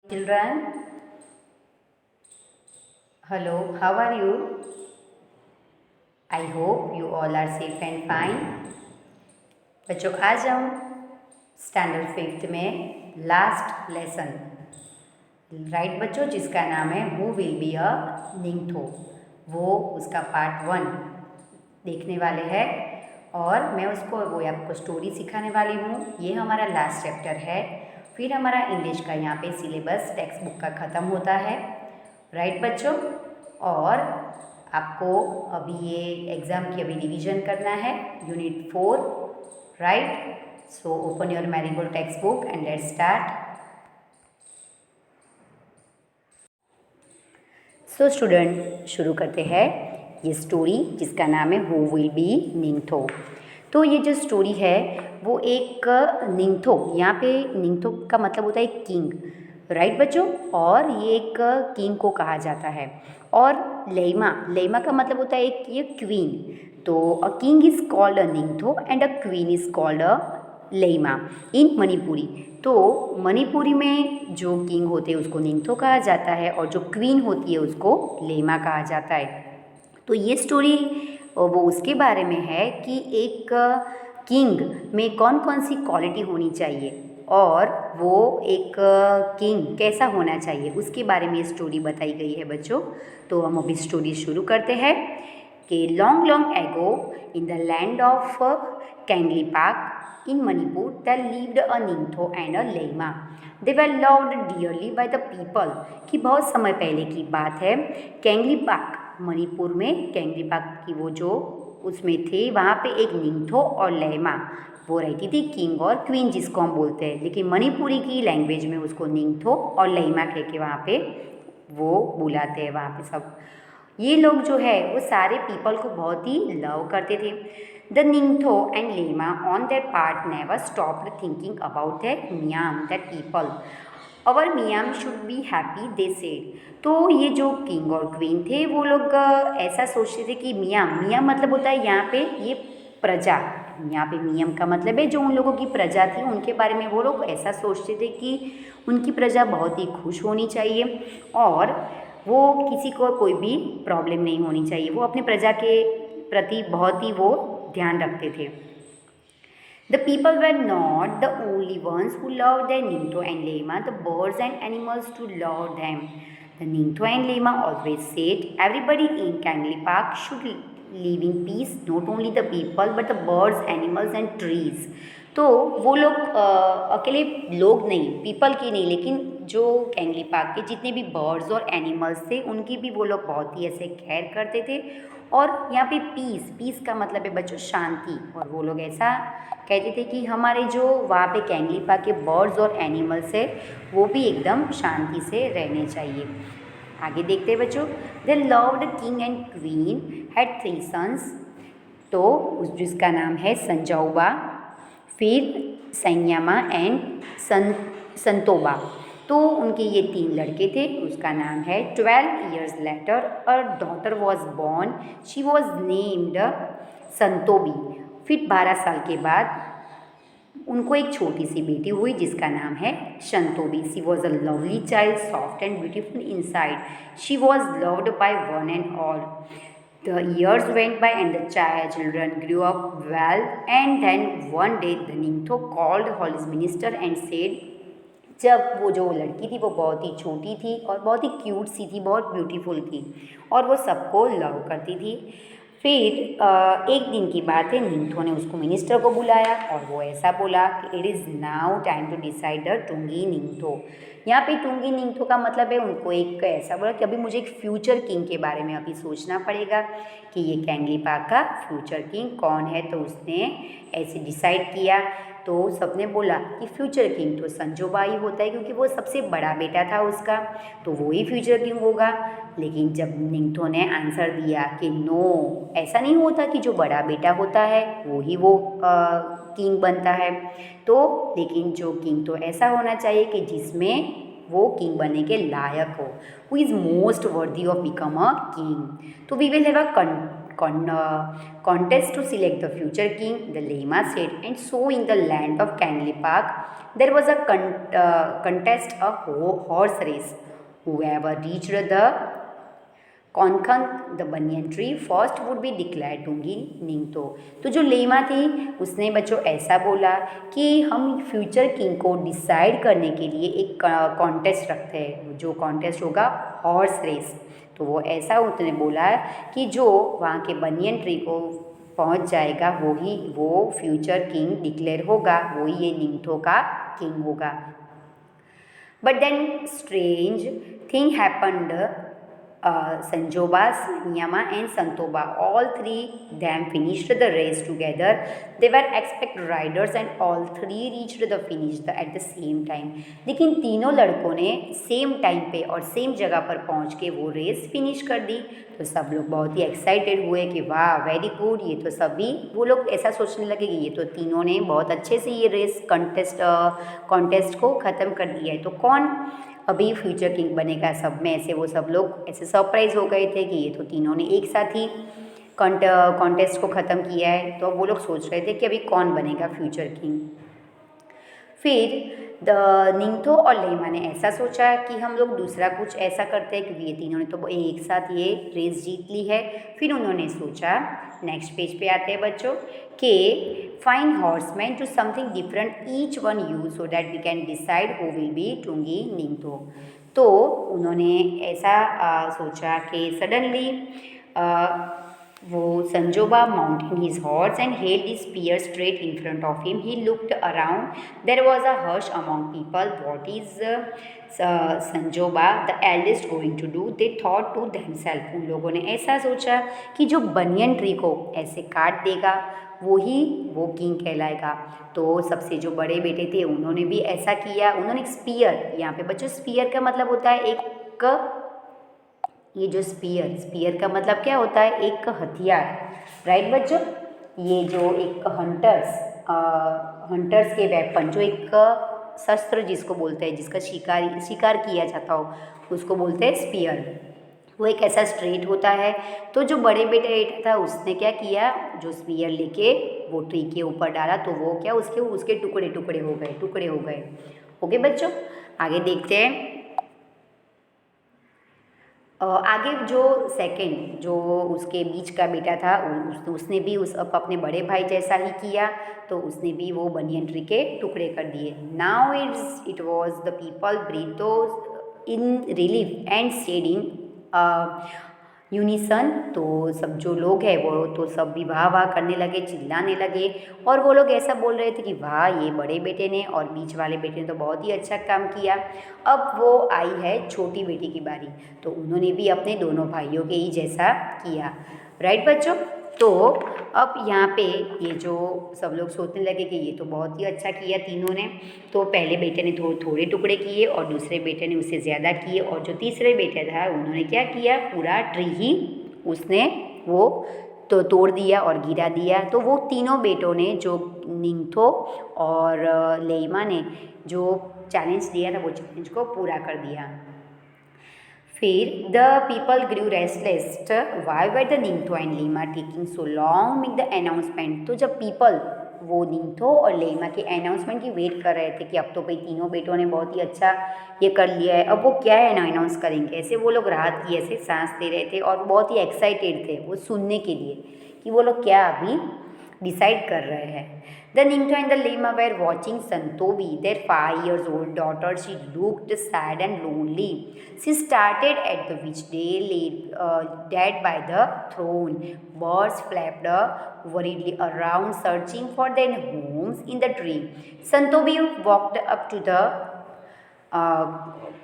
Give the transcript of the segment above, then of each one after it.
Children, hello, how are you? I hope you all are safe and fine. बच्चों आज हम standard fifth में last lesson right बच्चों जिसका नाम है हु विल बी अ निंगथो, वो उसका पार्ट 1 देखने वाले हैं और मैं उसको वो आपको स्टोरी सिखाने वाली हूँ। ये हमारा लास्ट चैप्टर है। फिर हमारा इंग्लिश का यहाँ पे सिलेबस टेक्स्ट बुक का ख़त्म होता है राइट बच्चों। और आपको अभी ये एग्ज़ाम की अभी रिवीजन करना है unit 4 right. So open your marigold text book and let's start. So student शुरू करते हैं ये स्टोरी जिसका नाम है हु विल बी निंगथो। तो ये जो स्टोरी है वो एक निंगथो, यहाँ पे निंगथो का मतलब होता है किंग राइट बच्चों, और ये एक किंग को कहा जाता है। और लेइमा का मतलब होता है एक ये क्वीन। तो a king is called a ningthou and a queen is called a leima in Manipuri. तो मणिपुरी में जो किंग होते हैं उसको निंगथो कहा जाता है और जो क्वीन होती है उसको लेइमा कहा जाता है। तो ये स्टोरी वो उसके बारे में है कि एक किंग में कौन कौन सी क्वालिटी होनी चाहिए और वो एक किंग कैसा होना चाहिए उसके बारे में स्टोरी बताई गई है बच्चों। तो हम अभी स्टोरी शुरू करते हैं कि long long ago in the land of Kangleipak in Manipur there lived a ningthou and a leima. They were loved dearly by the people. कि बहुत समय पहले की बात है, कैंगलीपाक मणिपुर में कैंगलीपाक की वो जो उसमें थे वहाँ पे एक निंगथो और लेइमा वो रहती थी, किंग और क्वीन जिसको हम बोलते हैं, लेकिन मणिपुरी की लैंग्वेज में उसको निंगथो और लेइमा कह के वहाँ पे वो बुलाते हैं। वहाँ पे सब ये लोग जो है वो सारे पीपल को बहुत ही लव करते थे। The निंगथो and leima on their part never stopped thinking about that miyam that people our miyam should be happy they said. तो ये जो किंग और क्वीन थे वो लोग ऐसा सोचते थे कि मियाम मतलब होता है यहाँ पे ये प्रजा। यहाँ पे मियाम का मतलब है जो उन लोगों की प्रजा थी उनके बारे में वो लोग ऐसा सोचते थे कि उनकी प्रजा बहुत ही खुश होनी चाहिए और वो किसी को कोई भी प्रॉब्लम नहीं होनी चाहिए। वो अपनी प्रजा के प्रति बहुत ही वो ध्यान रखते थे। The people were not the only ones who loved their Ninto and Lema. The birds and animals too loved them. The Ninto and Lema always said everybody in Kangley Park should live in peace, not only the people but the birds, animals and trees. तो वो लोग अकेले लोग नहीं, people की नहीं, लेकिन जो कैंगली पार्क के जितने भी बर्ड्स और एनिमल्स थे उनकी भी वो लोग बहुत ही ऐसे केयर करते थे। और यहाँ पे पीस का मतलब है बच्चों शांति। और वो लोग ऐसा कहते थे कि हमारे जो वहाँ पे कैंगली पार्क के बर्ड्स और एनिमल्स है वो भी एकदम शांति से रहने चाहिए। आगे देखते हैं बच्चों। They loved king and queen had 3 sons. तो जिसका नाम है संजौबा, फिर सैन्यामा एंड संतोबा। तो उनके ये 3 लड़के थे। उसका नाम है 12 years later a daughter was born, she was named Santhoibi. फिर 12 साल के बाद उनको एक छोटी सी बेटी हुई जिसका नाम है Santhoibi. She was a lovely child, soft and beautiful inside, she was loved by one and all. The years went by and the children grew up well, and then one day the Ningtho called his minister and said, जब वो जो लड़की थी वो बहुत ही छोटी थी और बहुत ही क्यूट सी थी, बहुत ब्यूटीफुल थी और वो सबको लव करती थी। फिर एक दिन की बात है, निंगथो ने उसको मिनिस्टर को बुलाया और वो ऐसा बोला कि it is now time to decide the Tungi Ningthou. यहाँ पे टुंगी निंगथो का मतलब है उनको एक ऐसा बोला कि अभी मुझे एक फ्यूचर किंग के बारे में अभी सोचना पड़ेगा कि ये कैंगली पार्क का फ्यूचर किंग कौन है। तो उसने ऐसे डिसाइड किया। तो सबने बोला कि फ्यूचर किंग तो संजोबा ही होता है क्योंकि वो सबसे बड़ा बेटा था उसका, तो वो ही फ्यूचर किंग होगा। लेकिन जब निंगथो ने आंसर दिया कि नो, ऐसा नहीं होता कि जो बड़ा बेटा होता है वो ही वो किंग बनता है। तो लेकिन जो किंग तो ऐसा होना चाहिए कि जिसमें वो किंग बनने के लायक हो, who is most worthy of become a king. तो we will have a contest to select the future king, the Lema said. And so in the land of Canley Park, there was a contest, a horse race. Whoever reached the कॉन्कन the banyan tree first would be declare Tungi Ningthou. तो जो lemma थी उसने बच्चों ऐसा बोला कि हम फ्यूचर किंग को डिसाइड करने के लिए एक कॉन्टेस्ट रखते हैं, जो कॉन्टेस्ट होगा हॉर्स रेस। तो वो ऐसा उसने बोला कि जो वहाँ के बनियन ट्री को पहुँच जाएगा वो फ्यूचर किंग डिक्लेयर होगा, वही ये निंगथो का किंग होगा। But then strange thing happened. Sanjoba, Sanyama and Santoba, all three them finished the race together. They were expect riders and all three reached the finish at the same time. लेकिन तीनों लड़कों ने same time पे और same जगह पर पहुंच के वो रेस फिनिश कर दी। तो सब लोग बहुत ही एक्साइटेड हुए कि वाह वेरी गुड, ये तो सभी वो लोग ऐसा सोचने लगे कि ये तो तीनों ने बहुत अच्छे से ये रेस कॉन्टेस्ट को ख़त्म कर दिया है, तो कौन अभी फ्यूचर किंग बनेगा। सब में ऐसे वो सब लोग ऐसे सरप्राइज हो गए थे कि ये तो तीनों ने एक साथ ही कॉन्टेस्ट को ख़त्म किया है। तो वो लोग सोच रहे थे कि अभी कौन बनेगा फ्यूचर किंग। फिर द निंगथो और लेमा ने ऐसा सोचा कि हम लोग दूसरा कुछ ऐसा करते हैं, क्योंकि ये तीनों ने तो एक साथ ये रेस जीत ली है। फिर उन्होंने सोचा, नेक्स्ट पेज पे आते हैं बच्चों, कि find horseman to something different each one use so that we can decide who will be Tungi Ningthou. तो उन्होंने ऐसा सोचा कि सडनली वो संजोबा mounted his horse and held his spear straight in front of him. He looked around. There was a hush among people. What is संजोबा the eldest going to do? They thought to themselves. उन लोगों ने ऐसा सोचा कि जो banyan tree को ऐसे काट देगा वो किंग कहलाएगा। तो सबसे जो बड़े बेटे थे उन्होंने भी ऐसा किया। उन्होंने स्पीयर, यहाँ पे बच्चों स्पीयर का मतलब होता है एक, ये जो स्पीयर का मतलब क्या होता है, एक हथियार, राइट बच्चों। ये जो एक हंटर्स के वेपन, जो एक शस्त्र जिसको बोलते हैं, जिसका शिकार किया जाता हो, उसको बोलते हैं स्पीयर। वो एक ऐसा स्ट्रेट होता है। तो जो बड़े बेटे था उसने क्या किया, जो स्पीयर लेके वो ट्री के ऊपर डाला, तो वो क्या उसके टुकड़े हो गए। ओके बच्चों, आगे देखते हैं। आगे जो सेकंड जो उसके बीच का बेटा था उसने भी अपने बड़े भाई जैसा ही किया। तो उसने भी वो बनियन ट्री के टुकड़े कर दिए। Now it was the people breath in relief and said in unison. तो सब जो लोग हैं वो तो सब भी वाह करने लगे, चिल्लाने लगे, और वो लोग ऐसा बोल रहे थे कि वाह ये बड़े बेटे ने और बीच वाले बेटे ने तो बहुत ही अच्छा काम किया। अब वो आई है छोटी बेटी की बारी, तो उन्होंने भी अपने दोनों भाइयों के ही जैसा किया, राइट बच्चों। तो अब यहाँ पे ये जो सब लोग सोचने लगे कि ये तो बहुत ही अच्छा किया तीनों ने। तो पहले बेटे ने थोड़े टुकड़े किए और दूसरे बेटे ने उससे ज़्यादा किए, और जो तीसरे बेटे था उन्होंने क्या किया, पूरा ट्री ही उसने वो तो तोड़ दिया और गिरा दिया। तो वो तीनों बेटों ने, जो निंगथो और लेमा ने जो चैलेंज दिया था वो चैलेंज को पूरा कर दिया। फिर the people grew restless, why were the निंगथो and Lema taking so long make the announcement. तो जब पीपल वो निंगथो और लेमा के अनाउंसमेंट की वेट कर रहे थे कि अब तो भाई तीनों बेटों ने बहुत ही अच्छा ये कर लिया है, अब वो क्या है ना अनाउंस करेंगे, ऐसे वो लोग राहत की ऐसे सांस दे रहे थे और बहुत ही एक्साइटेड थे वो सुनने के लिए कि वो लोग क्या अभी डिसाइड कर रहे हैं। The Ningto and the Lema were watching Santobi, their 5 years old daughter. She looked sad and lonely. She started at the witch day, lay dead by the throne. Birds flapped worriedly around, searching for their homes in the tree. Santobi walked up to the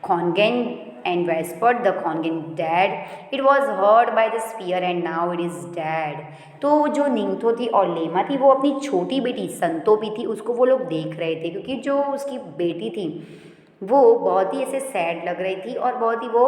Kongen and whispered, the Kongen dead. It was hurt by the spear and now it is dead. तो जो निंगथो थी और lemma थी वो अपनी छोटी बेटी संतोपी थी उसको वो लोग देख रहे थे, क्योंकि जो उसकी बेटी थी वो बहुत ही ऐसे सैड लग रही थी और बहुत ही वो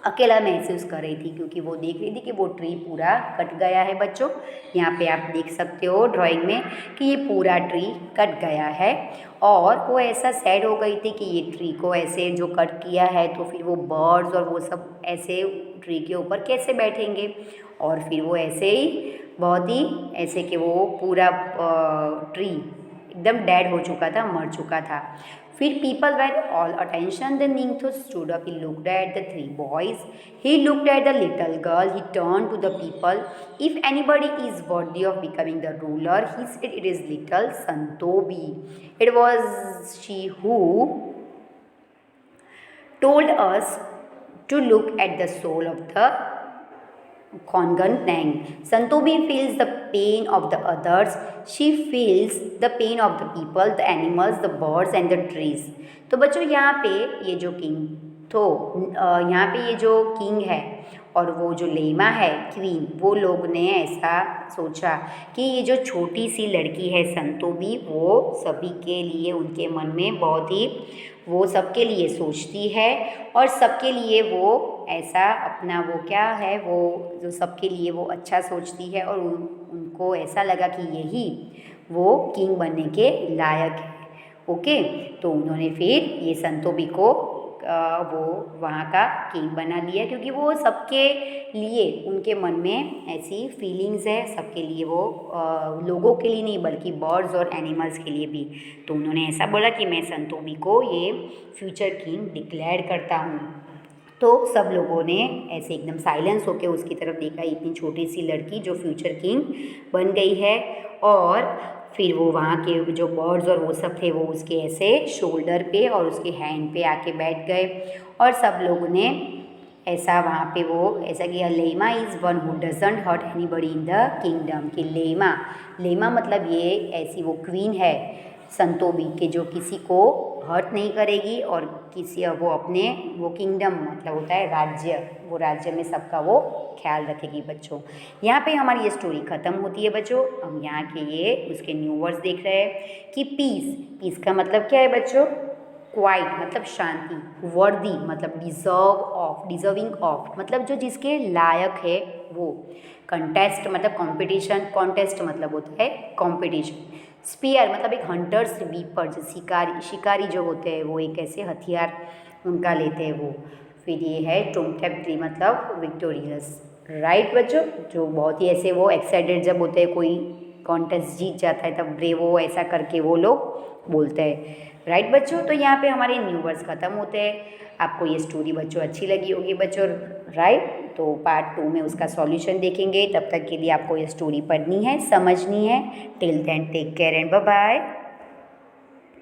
अकेला महसूस कर रही थी, क्योंकि वो देख रही थी कि वो ट्री पूरा कट गया है बच्चों। यहाँ पे आप देख सकते हो ड्राइंग में कि ये पूरा ट्री कट गया है, और वो ऐसा सैड हो गई थी कि ये ट्री को ऐसे जो कट किया है तो फिर वो बर्ड्स और वो सब ऐसे ट्री के ऊपर कैसे बैठेंगे। और फिर वो ऐसे ही बहुत ही ऐसे कि वो पूरा ट्री एकदम डेड हो चुका था, मर चुका था। फिर people were all attention. Then Ningthо stood up. He looked at the three boys. He looked at the little girl. He turned to the people. If anybody is worthy of becoming the ruler, he said, it is little Santobi. It was she who told us to look at the soul of the Kongan Nang. Santobi feels the pain of the others. She feels the pain of the people, the animals, the birds and the trees. तो बच्चों यहाँ पे ये जो king तो यहाँ पे ये जो किंग है और वो जो लेमा है क्वीन, वो लोग ने ऐसा सोचा कि ये जो छोटी सी लड़की है संतोबी, वो सभी के लिए उनके मन में बहुत ही वो सबके लिए सोचती है और सबके लिए वो ऐसा अपना वो क्या है वो जो सबके लिए वो अच्छा सोचती है, और उनको ऐसा लगा कि यही वो किंग बनने के लायक है। ओके, तो उन्होंने फिर ये संतोबी को वो वहाँ का किंग बना लिया, क्योंकि वो सबके लिए उनके मन में ऐसी फीलिंग्स है, सबके लिए वो लोगों के लिए नहीं बल्कि बर्ड्स और एनिमल्स के लिए भी। तो उन्होंने ऐसा बोला कि मैं संतोबी को ये फ्यूचर किंग डिक्लेयर करता हूँ। तो सब लोगों ने ऐसे एकदम साइलेंस होकर उसकी तरफ देखा, इतनी छोटी सी लड़की जो फ्यूचर किंग बन गई है। और फिर वो वहाँ के जो बर्ड्स और वो सब थे वो उसके ऐसे शोल्डर पे और उसके हैंड पे आके बैठ गए, और सब लोगों ने ऐसा वहाँ पे वो ऐसा किया। Lema is one who doesn't hurt anybody in the kingdom. कि लेमा मतलब ये ऐसी वो क्वीन है संतोबी के जो किसी को हर्ट नहीं करेगी, और किसी वो अपने वो किंगडम मतलब होता है राज्य, वो राज्य में सबका वो ख्याल रखेगी बच्चों। यहाँ पे हमारी ये स्टोरी ख़त्म होती है बच्चों। हम यहाँ के ये उसके न्यू वर्ड्स देख रहे हैं कि पीस का मतलब क्या है बच्चों? क्वाइट मतलब शांति, वर्दी मतलब डिजर्विंग ऑफ मतलब जो जिसके लायक है वो, कंटेस्ट मतलब कंपटीशन, कॉन्टेस्ट मतलब होता है कंपटीशन, स्पीयर मतलब एक हंटर्स वीपर जो शिकारी जो होते हैं वो एक ऐसे हथियार उनका लेते हैं वो। फिर ये है टोमटेप मतलब विक्टोरियस, राइट बच्चों, जो बहुत ही ऐसे वो एक्साइटेड जब होते हैं कोई कॉन्टेस्ट जीत जाता है तब ब्रेवो ऐसा करके वो लोग बोलते हैं, राइट बच्चों। तो यहाँ पे हमारे न्यू वर्ड्स ख़त्म होते हैं। आपको ये स्टोरी बच्चों अच्छी लगी होगी बच्चों, राइट। तो पार्ट 2 में उसका सॉल्यूशन देखेंगे, तब तक के लिए आपको ये स्टोरी पढ़नी है, समझनी है। Till then take care and bye bye.